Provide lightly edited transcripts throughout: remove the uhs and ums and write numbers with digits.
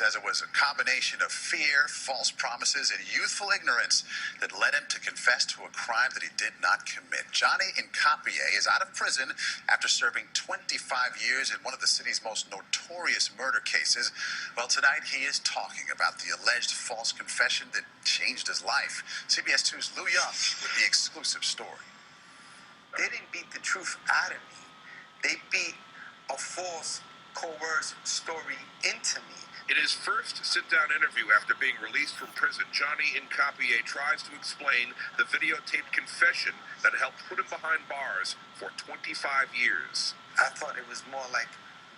says it was a combination of fear, false promises, and youthful ignorance that led him to confess to a crime that he did not commit. Johnny Incapie is out of prison after serving 25 years in one of the city's most notorious murder cases. Well, tonight he is talking about the alleged false confession that changed his life. CBS2's Lou Young with the exclusive story. They didn't beat the truth out of me. They beat a false, coerced story into me. In his first sit-down interview after being released from prison, Johnny Incapie tries to explain the videotaped confession that helped put him behind bars for 25 years. I thought it was more like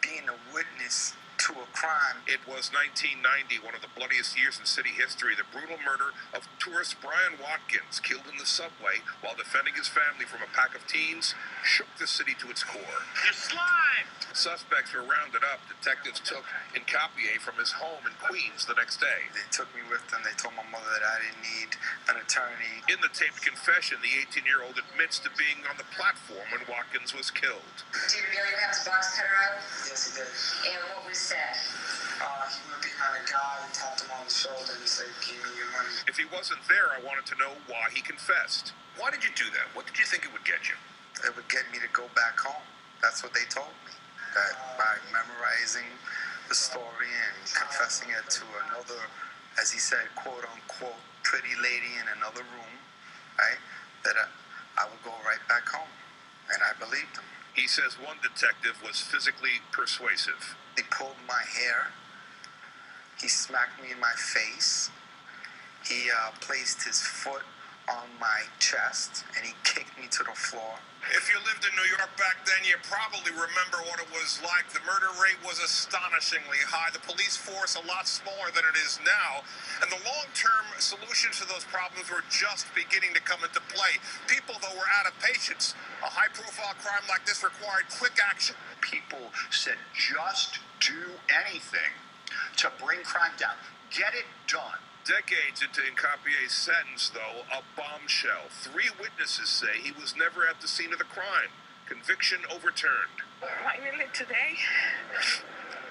being a witness to a crime. It was 1990, one of the bloodiest years in city history. The brutal murder of tourist Brian Watkins, killed in the subway while defending his family from a pack of teens, shook the city to its core. You're slime! Suspects were rounded up. Detectives took Incapie from his home in Queens the next day. They took me with them. They told my mother that I didn't need an attorney. In the taped confession, the 18-year-old admits to being on the platform when Watkins was killed. Did you really have his box cutter out? Yes, he did. And what was said? He went behind a guy and tapped him on the shoulder and said, "Give me your money." If he wasn't there, I wanted to know why he confessed. Why did you do that? What did you think it would get you? It would get me to go back home. That's what they told me. That by memorizing the story and confessing it to another, as he said, quote unquote, pretty lady in another room, right, that I would go right back home. And I believed him. He says one detective was physically persuasive. He pulled my hair. He smacked me in my face. He placed his foot on my chest, and he kicked me to the floor. If you lived in New York back then, you probably remember what it was like. The murder rate was astonishingly high. The police force a lot smaller than it is now. And the long-term solutions to those problems were just beginning to come into play. People, though, were out of patience. A high-profile crime like this required quick action. People said, just do anything to bring crime down. Get it done. Decades into Incapie's sentence, though, a bombshell. 3 witnesses say he was never at the scene of the crime. Conviction overturned. Finally today,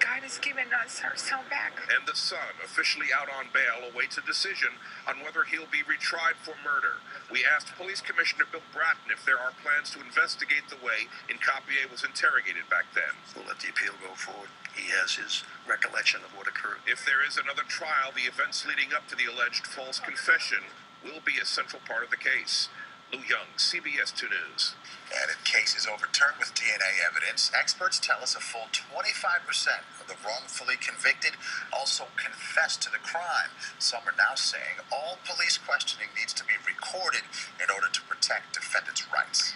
God has given us our son back. And the son, officially out on bail, awaits a decision on whether he'll be retried for murder. We asked Police Commissioner Bill Bratton if there are plans to investigate the way Incapie was interrogated back then. We'll let the appeal go forward. He has his recollection of what occurred. If there is another trial, the events leading up to the alleged false confession will be a central part of the case. Lou Young, CBS2 News. And in cases overturned with DNA evidence, experts tell us a full 25% of the wrongfully convicted also confessed to the crime. Some are now saying all police questioning needs to be recorded in order to protect defendants' rights.